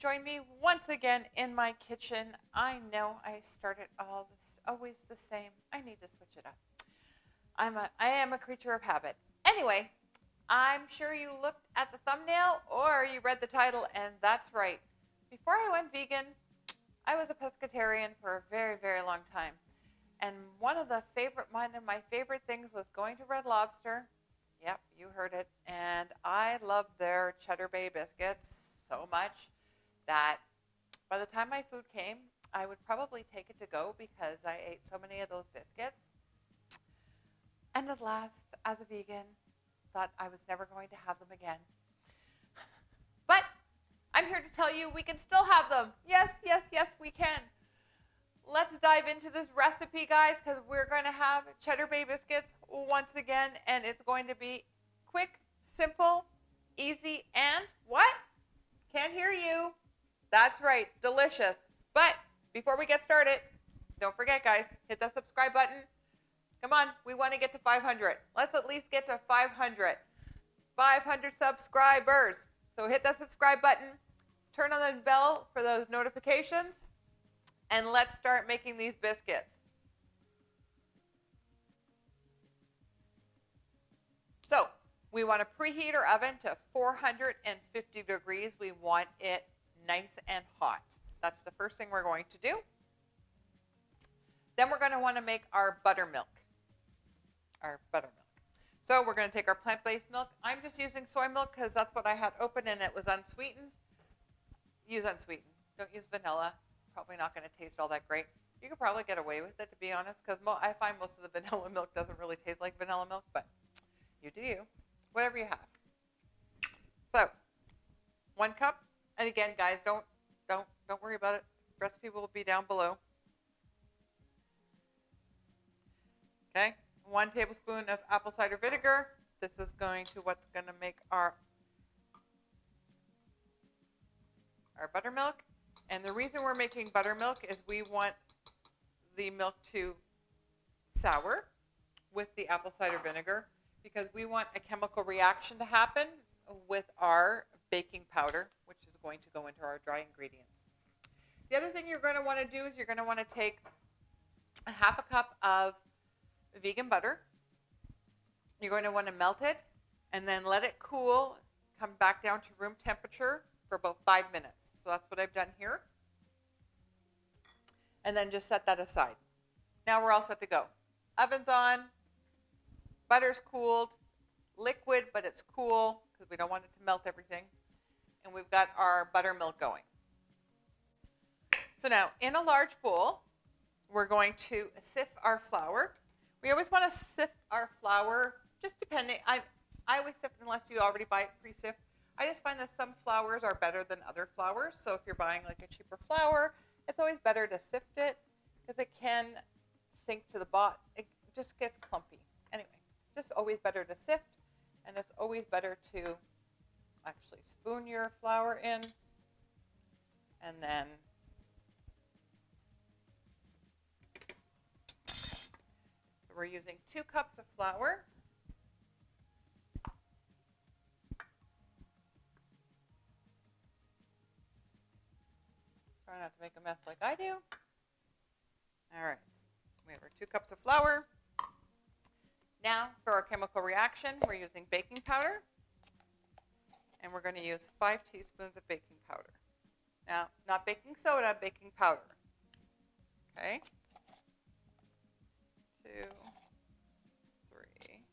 join me once again in my kitchen. I know I started all this always the same. I need to switch it up. I am a creature of habit. Anyway, I'm sure you looked at the thumbnail or you read the title, and that's right. Before I went vegan, I was a pescatarian for a very, very long time. And one of my favorite things was going to Red Lobster. Yep, you heard it. And I loved their Cheddar Bay biscuits so much that by the time my food came, I would probably take it to go because I ate so many of those biscuits. And at last, as a vegan, thought I was never going to have them again. But I'm here to tell you we can still have them. Yes, yes, yes, we can. Let's dive into this recipe, guys, because we're going to have Cheddar Bay biscuits once again, and it's going to be quick, simple, easy, and what? Can't hear you. That's right, delicious. But before we get started, don't forget, guys, hit that subscribe button. Come on, we want to get to 500. Let's at least get to 500. 500 subscribers. So hit that subscribe button, turn on the bell for those notifications, and let's start making these biscuits. So we want to preheat our oven to 450 degrees. We want it nice and hot. That's the first thing we're going to do. Then we're going to want to make our buttermilk. So we're going to take our plant-based milk. I'm just using soy milk because that's what I had open and it was unsweetened. Use unsweetened. Don't use vanilla. Probably not going to taste all that great. You could probably get away with it, to be honest, because I find most of the vanilla milk doesn't really taste like vanilla milk, but you do you. Whatever you have. So, 1 cup. And again, guys, don't worry about it. The recipe will be down below. Okay, 1 tablespoon of apple cider vinegar. This is what's going to make our buttermilk. And the reason we're making buttermilk is we want the milk to sour with the apple cider vinegar because we want a chemical reaction to happen with our baking powder, which is going to go into our dry ingredients. The other thing you're going to want to do is you're going to want to take a 1/2 cup of vegan butter. You're going to want to melt it and then let it cool, come back down to room temperature for about 5 minutes. So that's what I've done here. And then just set that aside. Now we're all set to go. Oven's on, butter's cooled, liquid, but it's cool because we don't want it to melt everything. And we've got our buttermilk going. So now in a large bowl, we're going to sift our flour. We always want to sift our flour, just depending. I always sift unless you already buy it pre-sift. I just find that some flours are better than other flours. So if you're buying like a cheaper flour, it's always better to sift it because it can sink to the bottom. It just gets clumpy. Anyway, just always better to sift, and it's always better to actually spoon your flour in, and then so we're using 2 cups of flour. Try not to make a mess like I do. All right, we have our 2 cups of flour. Now for our chemical reaction, we're using baking powder. And we're going to use 5 teaspoons of baking powder. Now, not baking soda, baking powder. Okay. 2, 3,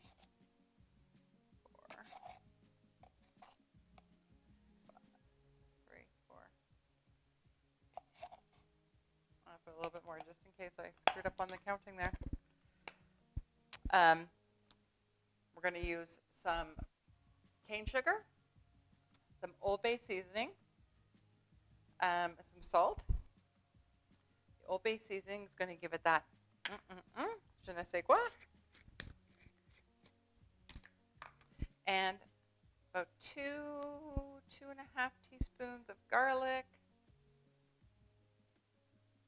4, 5, 3, 4. I'll put a little bit more just in case I screwed up on the counting there. We're going to use some cane sugar, some Old Bay seasoning, some salt. The Old Bay seasoning is going to give it that je ne sais quoi. And about 2.5 teaspoons of garlic.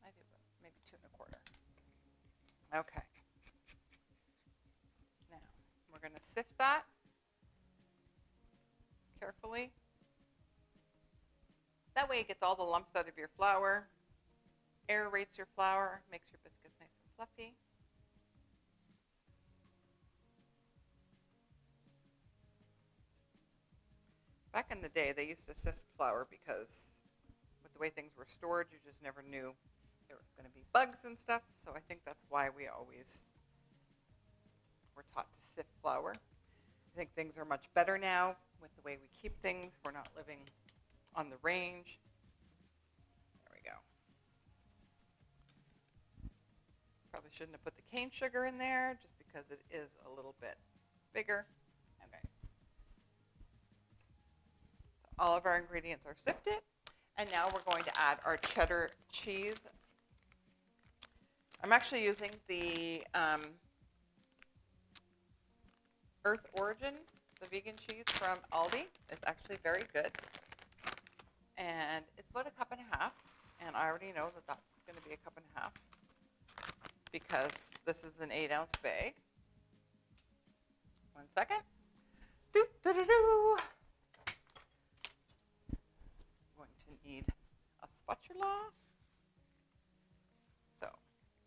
I do maybe 2.25. Okay. Now we're going to sift that carefully. That way it gets all the lumps out of your flour, aerates your flour, makes your biscuits nice and fluffy. Back in the day, they used to sift flour because with the way things were stored, you just never knew there was going to be bugs and stuff. So I think that's why we always were taught to sift flour. I think things are much better now with the way we keep things. We're not living on the range. There we go. Probably shouldn't have put the cane sugar in there just because it is a little bit bigger. Okay. So all of our ingredients are sifted. And now we're going to add our cheddar cheese. I'm actually using the Earth Origin, the vegan cheese from Aldi. It's actually very good. And it's about a cup and a half. And I already know that that's going to be a cup and a half because this is an 8-ounce bag. 1 second. Doo-doo-doo-doo. Going to need a spatula. So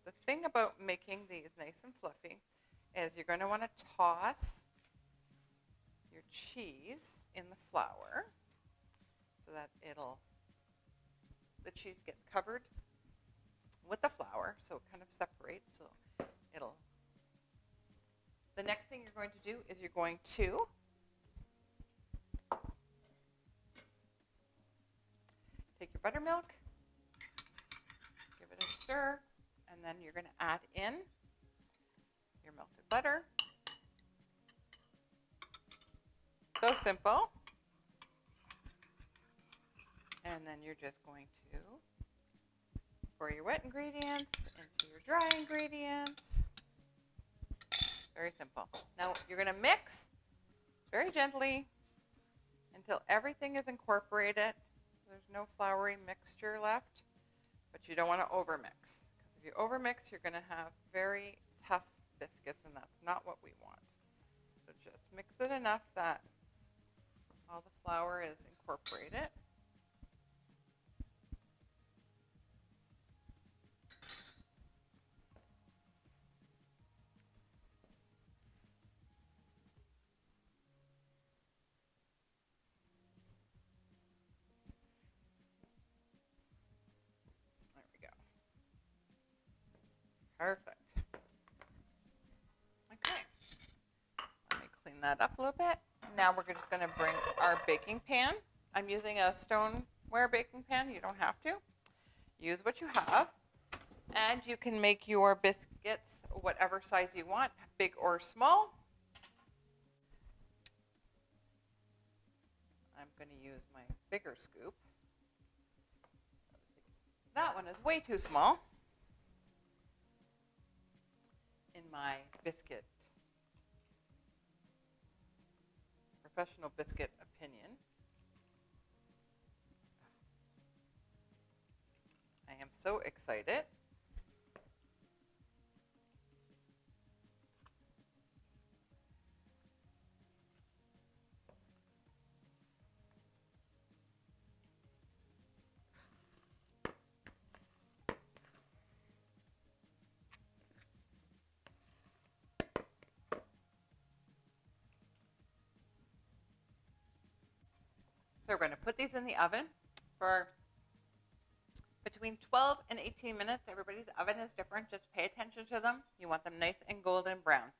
the thing about making these nice and fluffy is you're going to want to toss your cheese in the flour so that the cheese gets covered with the flour, so it kind of separates. So the next thing you're going to do is you're going to take your buttermilk, give it a stir, and then you're going to add in your melted butter. So simple. And then you're just going to pour your wet ingredients into your dry ingredients. Very simple. Now you're going to mix very gently until everything is incorporated. There's no floury mixture left, but you don't want to overmix. Because if you overmix, you're going to have very tough biscuits, and that's not what we want. So just mix it enough that all the flour is incorporated. There we go. Perfect. Okay. Let me clean that up a little bit. Now we're just going to bring our baking pan. I'm using a stoneware baking pan. You don't have to. Use what you have. And you can make your biscuits whatever size you want, big or small. I'm going to use my bigger scoop. That one is way too small in my professional biscuit opinion. I am so excited. So we're going to put these in the oven for between 12 and 18 minutes. Everybody's oven is different. Just pay attention to them. You want them nice and golden brown.